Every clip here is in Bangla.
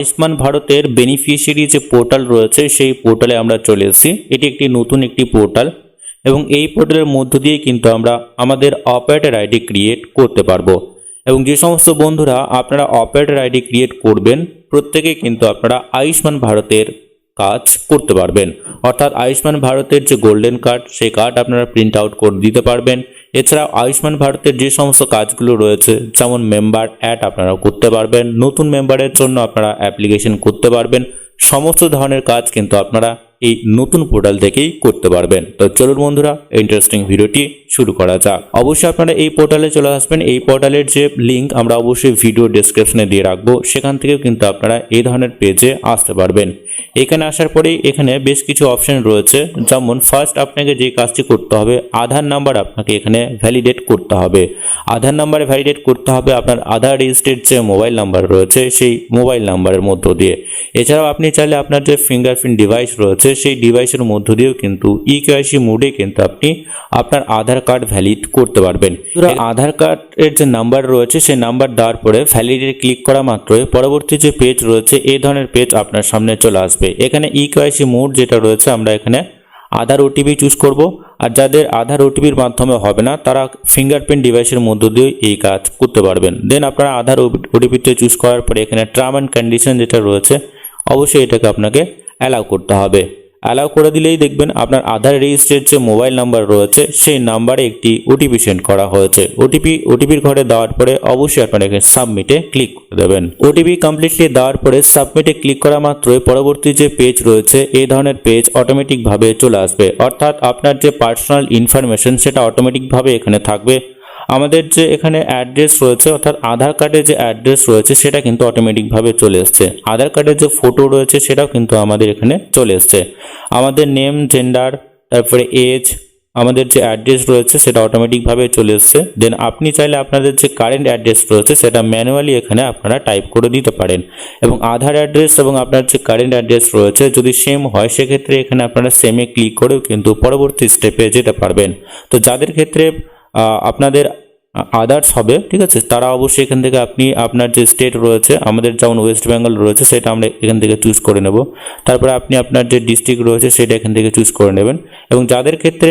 আয়ুষ্মান ভারতের বেনিফিশিয়ারি যে পোর্টাল রয়েছে সেই পোর্টালে আমরা চলে এসেছি। এটি একটি নতুন একটি পোর্টাল এবং এই পোর্টালের মধ্য দিয়ে কিন্তু আমরা আমাদের অপারেটর আইডি ক্রিয়েট করতে পারবো। এবং যে সমস্ত বন্ধুরা আপনারা অপারেটর আইডি ক্রিয়েট করবেন প্রত্যেকেই কিন্তু আপনারা আয়ুষ্মান ভারতের কাজ করতে পারবেন। অর্থাৎ আয়ুষ্মান ভারতের যে গোল্ডেন কার্ড সেই কার্ড আপনারা প্রিন্ট আউট করে দিতে পারবেন। এছাড়াও আয়ুষ্মান ভারতের যে সমস্ত কাজগুলো রয়েছে যেমন মেম্বার অ্যাড আপনারা করতে পারবেন, নতুন মেম্বারের জন্য আপনারা অ্যাপ্লিকেশন করতে পারবেন। সমস্ত ধরনের কাজ কিন্তু আপনারা এই নতুন পোর্টাল থেকেই করতে পারবেন। তো চলুন বন্ধুরা ইন্টারেস্টিং ভিডিওটি শুরু করা যাক। অবশ্যই আপনারা এই পোর্টালে চলে আসবেন। এই পোর্টালের যে লিঙ্ক আমরা অবশ্যই ভিডিও ডেসক্রিপশনে দিয়ে রাখবো, সেখান থেকেও কিন্তু আপনারা এই ধরনের পেজে আসতে পারবেন। এখানে আসার পরেই এখানে বেশ কিছু অপশন রয়েছে, যেমন ফার্স্ট আপনাকে যে কাজটি করতে হবে আধার নাম্বার আপনাকে এখানে ভ্যালিডেট করতে হবে। আধার নাম্বার ভ্যালিডেট করতে হবে আপনার আধার রেজিস্টার্ড যে মোবাইল নাম্বার রয়েছে সেই মোবাইল নাম্বারের মধ্য দিয়ে। এছাড়াও আপনি চাইলে আপনার যে ফিঙ্গারপ্রিন্ট ডিভাইস রয়েছে সেই ডিভাইসের মধ্য দিয়েও কিন্তু ইকেওয়াইসি মোডে কিন্তু আপনি আপনার আধার কার্ড ভ্যালিড করতে পারবেন। আধার কার্ডের যে নাম্বার রয়েছে সেই নাম্বার দেওয়ার পরে ভ্যালিডেটে ক্লিক করা মাত্রই পরবর্তী যে পেজ রয়েছে এই ধরনের পেজ আপনার সামনে চলে আসবে। এখানে ইকেওয়াইসি মোড যেটা রয়েছে আমরা এখানে আধার ওটিপি চুজ করব। আর যাদের আধার ওটিপির মাধ্যমে হবে না তারা ফিঙ্গারপ্রিন্ট ডিভাইসের মধ্য দিয়ে এই কাজ করতে পারবেন। দেন আপনারা আধার ওটিপিতে চুজ করার পরে এখানে টার্ম অ্যান্ড কন্ডিশন যেটা রয়েছে অবশ্যই এটাকে আপনাকে অ্যালাউ করতে হবে। অ্যালাউ করে দিলেই দেখবেন আপনার আধার রেজিস্টার্ড যে মোবাইল নাম্বার রয়েছে সেই নাম্বারে একটি ওটিপি সেন্ড করা হয়েছে। ওটিপির ঘরে দেওয়ার পরে অবশ্যই আপনারা এখানে সাবমিটে ক্লিক করে দেবেন। ওটিপি কমপ্লিটলি দেওয়ার পরে সাবমিটে ক্লিক করা মাত্রই পরবর্তী যে পেজ রয়েছে এই ধরনের পেজ অটোমেটিকভাবে চলে আসবে। অর্থাৎ আপনার যে পার্সোনাল ইনফরমেশন সেটা অটোমেটিকভাবে এখানে থাকবে। আমাদের যে এখানে অ্যাড্রেস রয়েছে অর্থাৎ আধার কার্ডের যে অ্যাড্রেস রয়েছে সেটা কিন্তু অটোমেটিকভাবে চলে এসছে। আধার কার্ডের যে ফটো রয়েছে সেটাও কিন্তু আমাদের এখানে চলে এসছে। আমাদের নেম, জেন্ডার, তারপরে এজ, আমাদের যে অ্যাড্রেস রয়েছে সেটা অটোমেটিকভাবে চলে এসছে। দেন আপনি চাইলে আপনাদের যে কারেন্ট অ্যাড্রেস রয়েছে সেটা ম্যানুয়ালি এখানে আপনারা টাইপ করে দিতে পারেন। এবং আধার অ্যাড্রেস এবং আপনার যে কারেন্ট অ্যাড্রেস রয়েছে যদি সেম হয় সেক্ষেত্রে এখানে আপনারা সেমে ক্লিক করেও কিন্তু পরবর্তী স্টেপে যেতে পারবেন। তো যাদের ক্ষেত্রে আপনাদের আদার্স হবে, ঠিক আছে, তারা অবশ্যই এখান থেকে আপনি আপনার যে স্টেট রয়েছে আমাদের যেমন ওয়েস্ট বেঙ্গল রয়েছে সেটা আমরা এখান থেকে চুজ করে নেব। তারপরে আপনি আপনার যে ডিস্ট্রিক্ট রয়েছে সেটা এখান থেকে চুজ করে নেবেন। এবং যাদের ক্ষেত্রে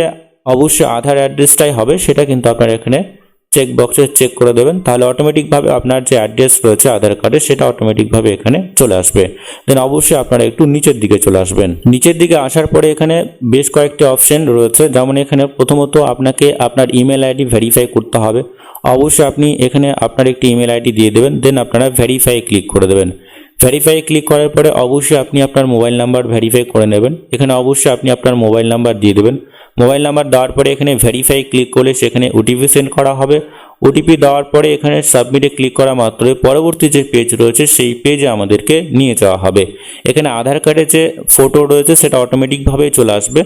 অবশ্যই আধার অ্যাড্রেসটাই হবে সেটা কিন্তু আপনারা এখানে চেক বক্সে চেক করে দেবেন। তাহলে অটোমেটিকভাবে আপনার যে অ্যাড্রেস রয়েছে আধার কার্ডে সেটা অটোমেটিকভাবে এখানে চলে আসবে। দেন অবশ্যই আপনারা একটু নিচের দিকে চলে আসবেন। নিচের দিকে আসার পরে এখানে বেশ কয়েকটি অপশন রয়েছে, যেমন এখানে প্রথমত আপনাকে আপনার ইমেল আইডি ভেরিফাই করতে হবে। অবশ্যই আপনি এখানে আপনার একটি ইমেল আইডি দিয়ে দেবেন। দেন আপনারা ভেরিফাই ক্লিক করে দেবেন। ভেরিফাই ক্লিক করার পরে অবশ্যই আপনি আপনার মোবাইল নাম্বার ভেরিফাই করে নেবেন। এখানে অবশ্যই আপনি আপনার মোবাইল নাম্বার দিয়ে দেবেন। মোবাইল নাম্বার দেওয়ার পরে এখানে ভেরিফাই ক্লিক করলে সেখানে ওটিপি সেন্ড করা হবে। ওটিপি দেওয়ার পরে এখানে সাবমিটে ক্লিক করা মাত্রই পরবর্তী যে পেজ রয়েছে সেই পেজে আমাদেরকে নিয়ে যাওয়া হবে। এখানে আধার কার্ডে যে ফটো রয়েছে সেটা অটোমেটিকভাবে চলে আসবে।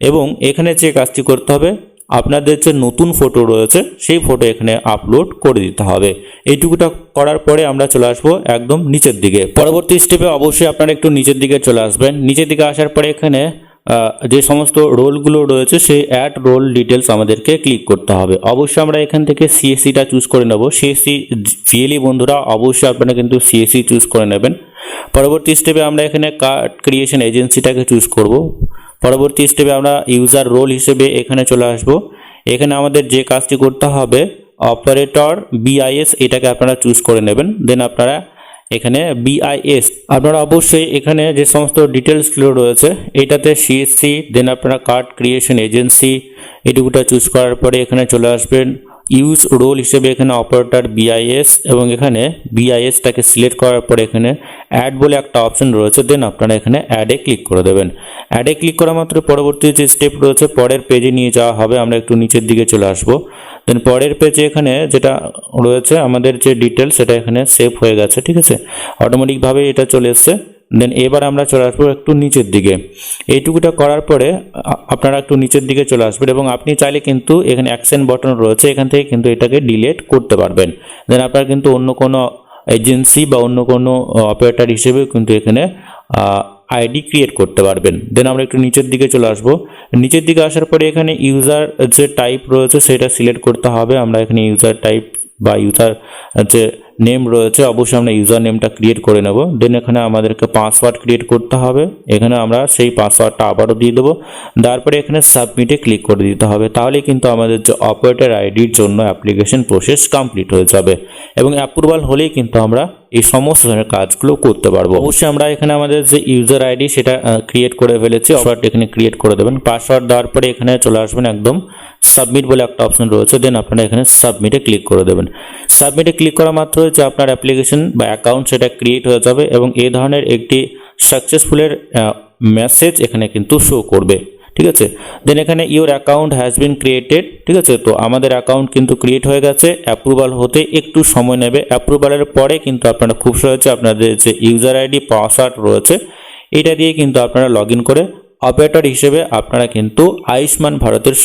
এবং এখানে যে কাজটি করতে হবে আপনাদের যে নতুন ফটো রয়েছে সেই ফটো এখানে আপলোড করে দিতে হবে। এইটুকুটা করার পরে আমরা চলে আসবো একদম নিচের দিকে। পরবর্তী স্টেপে অবশ্যই আপনারা একটু নিচের দিকে চলে আসবেন। নিচের দিকে আসার পরে এখানে যে সমস্ত রোলগুলো রয়েছে সেই অ্যাড রোল ডিটেলস আমাদেরকে ক্লিক করতে হবে। অবশ্যই আমরা এখান থেকে সিএসসিটা চুজ করে নেব। সিএসসি ভিএলই বন্ধুরা অবশ্যই আপনারা কিন্তু সিএসসি চুজ করে নেবেন। পরবর্তী স্টেপে আমরা এখানে কার্ড ক্রিয়েশন এজেন্সিটাকে চুজ করব। পরবর্তী স্টেপে আমরা ইউজার রোল হিসেবে এখানে চলে আসব। এখানে আমাদের যে কাজটি করতে হবে অপারেটর বিআইএস এটাকে আপনারা চুজ করে নেবেন। দেন আপনারা এখানে বিআইএস আপনারা অবশ্যই এখানে যে সমস্ত ডিটেলসগুলো রয়েছে এটাতে সিএসসি, দেন আপনারা কার্ড ক্রিয়েশন এজেন্সি এটুকুটা চুজ করার পরে এখানে চলে আসবেন ইউজ রোল হিসেবে এখানে অপারেটর বিআইএস এবং এখানে বিআইএসটাকে সিলেক্ট করার পরে এখানে অ্যাড বলে একটা অপশন রয়েছে। দেন আপনারা এখানে অ্যাডে ক্লিক করে দেবেন। অ্যাডে ক্লিক করা মাত্র পরবর্তী যে স্টেপ রয়েছে পরের পেজে নিয়ে যাওয়া হবে। আমরা একটু নিচের দিকে চলে আসবো। দেন পরের পেজে এখানে যেটা রয়েছে আমাদের যে ডিটেলস সেটা এখানে সেভ হয়ে গেছে, ঠিক আছে, অটোমেটিকভাবে এটা চলে এসছে। দেন এবার আমরা চলে আসবো একটু নিচের দিকে। এইটুকুটা করার পরে আপনারা একটু নিচের দিকে চলে আসবেন এবং আপনি চাইলে কিন্তু এখানে অ্যাকশন বাটন রয়েছে এখান থেকে কিন্তু এটাকে ডিলিট করতে পারবেন। দেন আপনারা কিন্তু অন্য কোনো এজেন্সি বা অন্য কোনো অপারেটর হিসেবে কিন্তু এখানে আইডি ক্রিয়েট করতে পারবেন। দেন আমরা একটু নিচের দিকে চলে আসবো। নিচের দিকে আসার পরে এখানে ইউজার যে টাইপ রয়েছে সেটা সিলেক্ট করতে হবে। আমরা এখানে ইউজার টাইপ বা ইউজার যে নেম রয়েছে অবশ্যই আমরা ইউজার নেমটা ক্রিয়েট করে নেব। দেন এখানে আমাদেরকে পাসওয়ার্ড ক্রিয়েট করতে হবে, এখানে আমরা সেই পাসওয়ার্ডটা আবারও দিয়ে দেবো। তারপরে এখানে সাবমিটে ক্লিক করে দিতে হবে, তাহলে কিন্তু আমাদের যে অপারেটর আইডির জন্য অ্যাপ্লিকেশন প্রসেস কমপ্লিট হয়ে যাবে এবং অ্যাপ্রুভাল হলেই কিন্তু আমরা এই সমস্ত ধরনের কাজগুলো করতে পারবো। অবশ্যই আমরা এখানে আমাদের যে ইউজার আইডি সেটা ক্রিয়েট করে ফেলেছি, পাসওয়ার্ড এখানে ক্রিয়েট করে দেবেন। পাসওয়ার্ড দেওয়ার পরে এখানে চলে আসবেন, একদম সাবমিট বলে একটা অপশন রয়েছে, দেন আপনারা এখানে সাবমিটে ক্লিক করে দেবেন। সাবমিটে ক্লিক করা মাত্র যে আপনার অ্যাপ্লিকেশন বা অ্যাকাউন্ট সেটা ক্রিয়েট হয়ে যাবে এবং এই ধরনের একটি সাকসেসফুলের মেসেজ এখানে কিন্তু শো করবে। ঠিক আছে, দেন এখানে your account has been created. ঠিক আছে, তো আমাদের অ্যাকাউন্ট কিন্তু ক্রিয়েট হয়ে গেছে। অ্যাপ্রুভাল হতে একটু সময় নেবে, অ্যাপ্রুভালের পরে কিন্তু আপনারা খুব সহজে আপনাদের যে ইউজার আইডি পাসওয়ার্ড রয়েছে এটা দিয়ে কিন্তু আপনারা লগ ইন করে অপারেটর হিসেবে আপনারা কিন্তু আয়ুষ্মান ভারতের